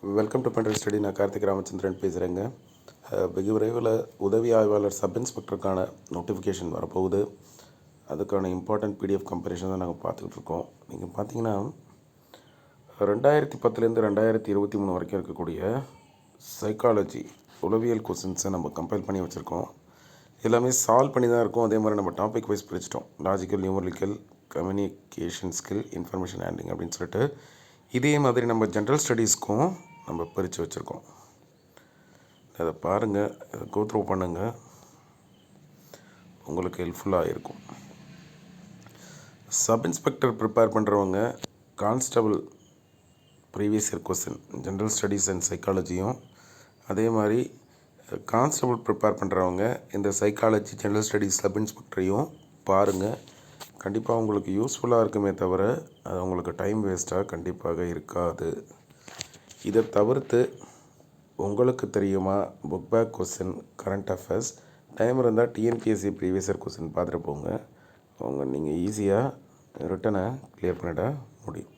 Welcome to பண்ட்ரி study. நான் கார்த்திக் ராமச்சந்திரன் பேசுகிறேங்க. வெகு விரைவில் உதவி ஆய்வாளர் சப் இன்ஸ்பெக்டருக்கான நோட்டிஃபிகேஷன் வரப்போகுது. அதுக்கான இம்பார்ட்டன்ட் பிடிஎஃப் கம்பேரிஷன் தான் நாங்கள் பார்த்துக்கிட்டு இருக்கோம். நீங்கள் பார்த்தீங்கன்னா 2010 2023 வரைக்கும் இருக்கக்கூடிய சைக்காலஜி உளவியல் கொஸ்டின்ஸை நம்ம கம்பைல் பண்ணி வச்சுருக்கோம். எல்லாமே சால்வ் பண்ணி தான் இருக்கும். அதே மாதிரி நம்ம டாபிக் வைஸ் பிரிச்சிட்டோம். Logical, numerical, communication skill, information handling அப்படின்னு சொல்லிட்டு இதே மாதிரி நம்ம ஜென்ரல் ஸ்டடீஸ்க்கும் நம்ம பிரித்து வச்சுருக்கோம். அதை பாருங்கள், அதை கோத்ரூ பண்ணுங்கள், உங்களுக்கு ஹெல்ப்ஃபுல்லாக இருக்கும். சப் இன்ஸ்பெக்டர் ப்ரிப்பேர் பண்ணுறவங்க constable previous year question general studies and சைக்காலஜியும், அதே மாதிரி கான்ஸ்டபிள் ப்ரிப்பேர் பண்ணுறவங்க இந்த சைக்காலஜி ஜென்ரல் ஸ்டடீஸ் சப் இன்ஸ்பெக்டரையும் பாருங்கள். கண்டிப்பாக உங்களுக்கு யூஸ்ஃபுல்லாக இருக்குமே தவிர அது உங்களுக்கு டைம் வேஸ்ட்டாக கண்டிப்பாக இருக்காது. இதை தவிர்த்து உங்களுக்கு தெரியுமா book back question, current affairs, time இருந்தால் டிஎன்பிஎஸ்சி ப்ரீவியஸ் இயர் கொஸ்டின் பார்த்துட்டு போங்க. நீங்கள் ஈஸியாக ரிட்டனை கிளியர் பண்ணிட முடியும்.